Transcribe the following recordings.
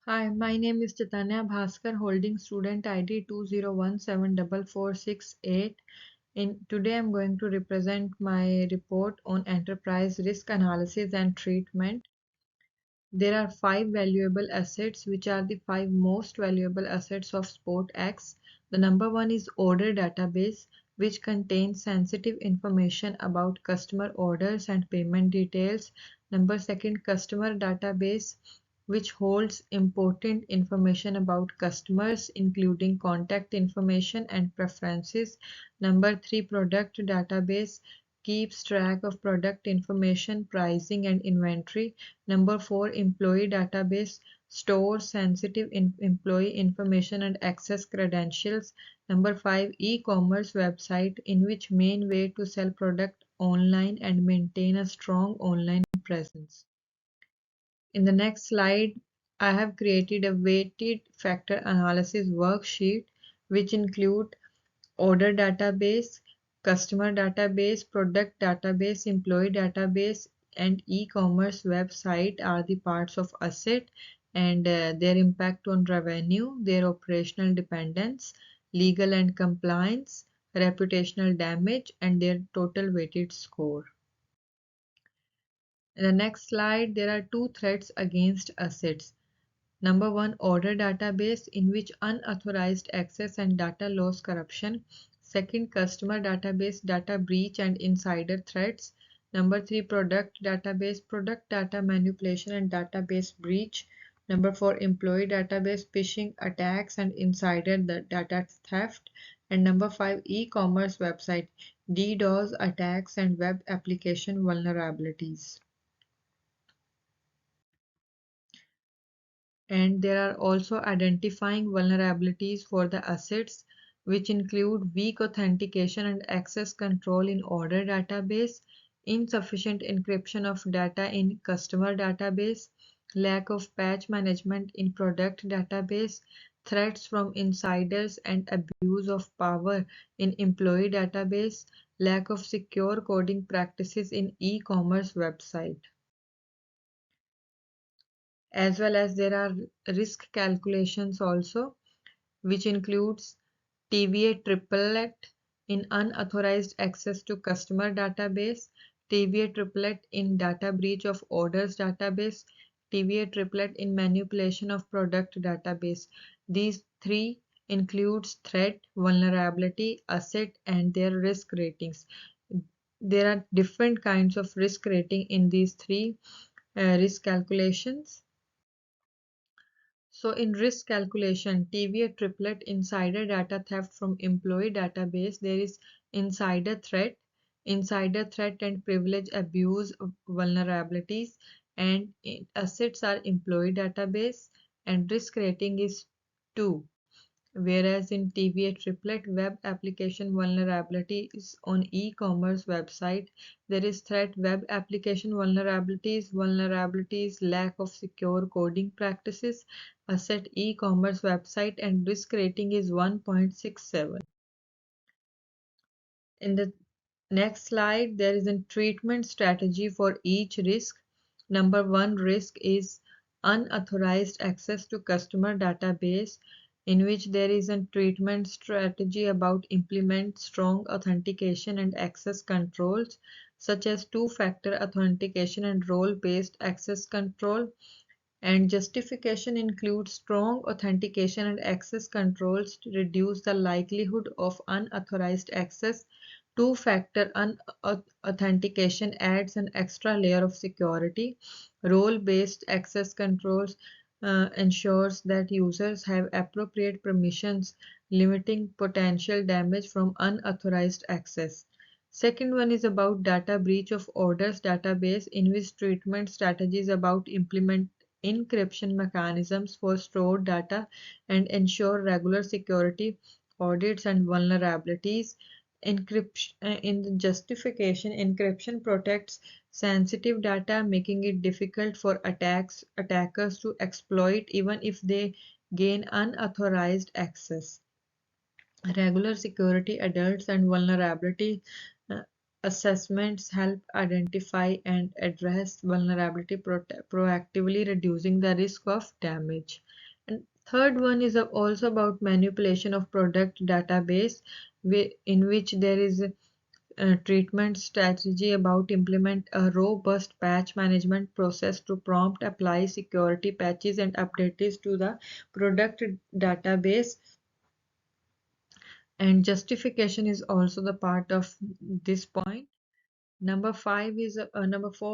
Hi, my name is Chaitanya Bhaskar, holding student ID 201744668. Today I'm going to represent my report on enterprise risk analysis and treatment. There are five valuable assets, which are the five most valuable assets of Sport X. The number one is order database, which contains sensitive information about customer orders and payment details. Number second, customer database, which holds important information about customers, including contact information and preferences. Number three, product database keeps track of product information, pricing, and inventory. Number four, employee database stores sensitive employee information and access credentials. Number five, e-commerce website, in which main way to sell product online and maintain a strong online presence. In the next slide, I have created a weighted factor analysis worksheet which include order database, customer database, product database, employee database, and e-commerce website are the parts of asset and their impact on revenue, their operational dependence, legal and compliance, reputational damage, and their total weighted score. In the next slide, there are two threats against assets. Number one, order database, in which unauthorized access and data loss corruption. Second, customer database, data breach and insider threats. Number three, product database, product data manipulation and database breach. Number four, employee database, phishing attacks and insider data theft. And number five, e-commerce website, DDoS attacks and web application vulnerabilities. And there are also identifying vulnerabilities for the assets, which include weak authentication and access control in order database, insufficient encryption of data in customer database, lack of patch management in product database, threats from insiders and abuse of power in employee database, lack of secure coding practices in e-commerce website. As well as there are risk calculations also, which includes TVA triplet in unauthorized access to customer database, TVA triplet in data breach of orders database, TVA triplet in manipulation of product database. These three includes threat, vulnerability, asset, and their risk ratings. There are different kinds of risk rating in these three risk calculations. So in risk calculation, TVA triplet insider data theft from employee database, there is insider threat and privilege abuse vulnerabilities, and assets are employee database, and risk rating is 2. Whereas in TVA triplet, web application vulnerabilities on e-commerce website, there is threat, web application vulnerabilities, lack of secure coding practices, asset, e-commerce website, and risk rating is 1.67. In the next slide, there is a treatment strategy for each risk. Number one risk is unauthorized access to customer database, in which there is a treatment strategy about implement strong authentication and access controls, such as two-factor authentication and role-based access control. And justification includes strong authentication and access controls to reduce the likelihood of unauthorized access. Two-factor authentication adds an extra layer of security. Role-based access controls ensures that users have appropriate permissions, limiting potential damage from unauthorized access. Second one is about data breach of orders database, in which treatment strategies about implement encryption mechanisms for stored data and ensure regular security audits and vulnerabilities. Encryption in the justification, encryption protects sensitive data, making it difficult for attackers to exploit even if they gain unauthorized access. Regular security adults and vulnerability Assessments help identify and address vulnerability proactively, reducing the risk of damage. And third one is also about manipulation of product database, in which there is a treatment strategy about implement a robust patch management process to prompt apply security patches and updates to the product database, and justification is also the part of this point. Number 4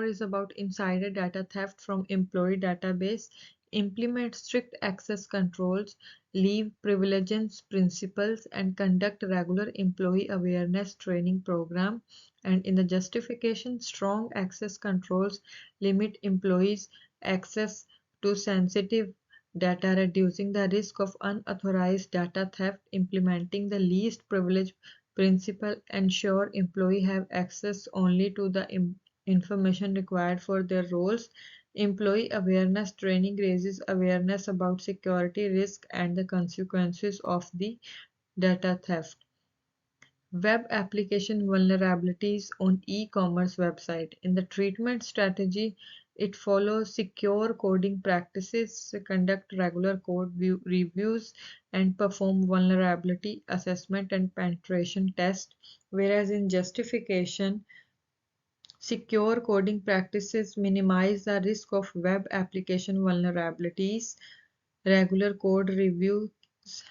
is about insider data theft from employee database. Implement strict access controls, leave privileges principles, and conduct regular employee awareness training program. And in the justification, strong access controls limit employees' access to sensitive data, reducing the risk of unauthorized data theft. Implementing the least privilege principle ensure employees have access only to the information required for their roles. Employee awareness training raises awareness about security risk and the consequences of the data theft. Web application vulnerabilities on e-commerce website. In the treatment strategy, it follows secure coding practices, conduct regular reviews, and perform vulnerability assessment and penetration test. Whereas in justification, secure coding practices minimize the risk of web application vulnerabilities. Regular code reviews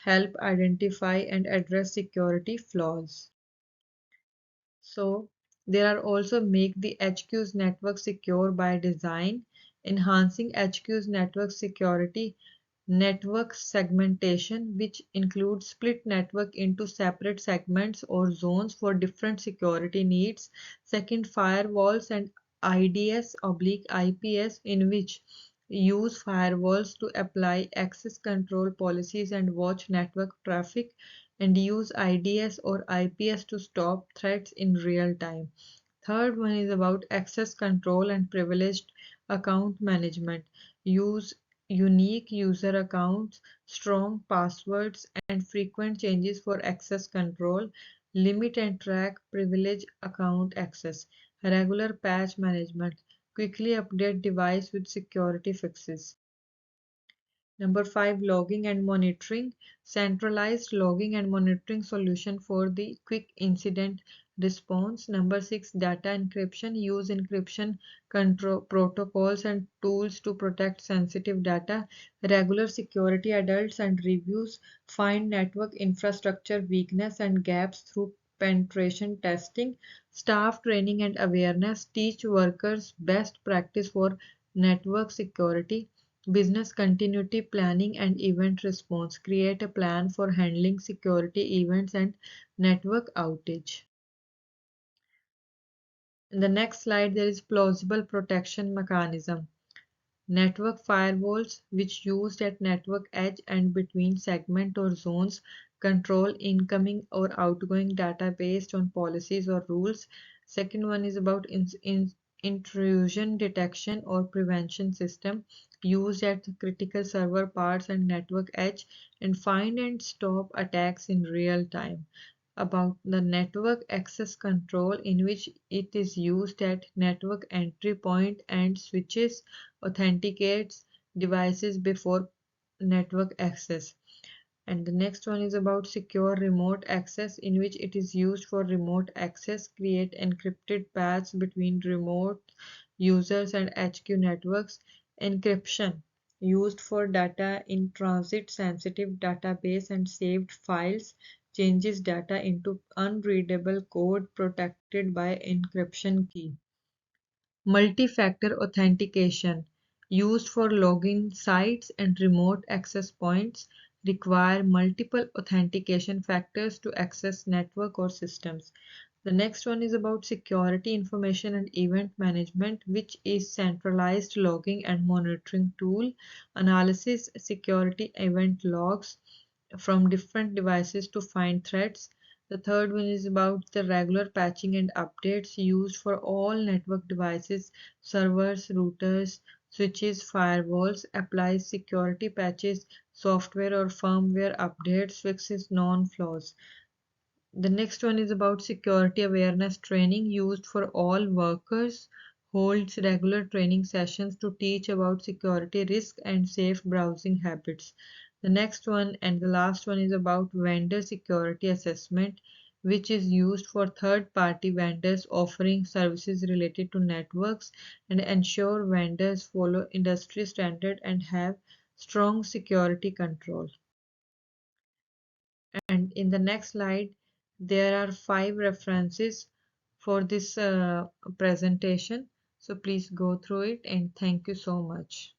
help identify and address security flaws. So there are also make the HQ's network secure by design, enhancing HQ's network security, network segmentation, which includes split network into separate segments or zones for different security needs. Second, firewalls and IDS oblique IPS, in which use firewalls to apply access control policies and watch network traffic, and use IDS or IPS to stop threats in real time. Third one is about access control and privileged account management. Use unique user accounts, strong passwords, and frequent changes for access control. Limit and track privileged account access. Regular patch management. Quickly update device with security fixes. Number 5, logging and monitoring. Centralized logging and monitoring solution for the quick incident response. Number 6, data encryption. Use encryption control protocols and tools to protect sensitive data. Regular security adults and reviews. Find network infrastructure weakness and gaps through penetration testing. Staff training and awareness. Teach workers best practice for network security. Business continuity planning and event response. Create a plan for handling security events and network outage. In the next slide, there is plausible protection mechanism. Network firewalls, which used at network edge and between segment or zones, control incoming or outgoing data based on policies or rules. Second one is about intrusion detection or prevention system used at critical server parts and network edge, and find and stop attacks in real time. About the network access control, in which it is used at network entry point and switches, authenticates devices before network access. And the next one is about secure remote access, in which it is used for remote access, create encrypted paths between remote users and HQ networks. Encryption, used for data in transit sensitive database and saved files, changes data into unreadable code protected by encryption key. Multi-factor authentication, used for login sites and remote access points, require multiple authentication factors to access network or systems. The next one is about security information and event management, which is centralized logging and monitoring tool. Analysis security event logs from different devices to find threats. The third one is about the regular patching and updates used for all network devices, servers, routers, switches, firewalls, applies security patches, software or firmware updates, fixes known flaws. The next one is about security awareness training used for all workers, holds regular training sessions to teach about security risk and safe browsing habits. The next one and the last one is about vendor security assessment, which is used for third-party vendors offering services related to networks and ensure vendors follow industry standard and have strong security control. And in the next slide, there are 5 references for this presentation. So please go through it and thank you so much.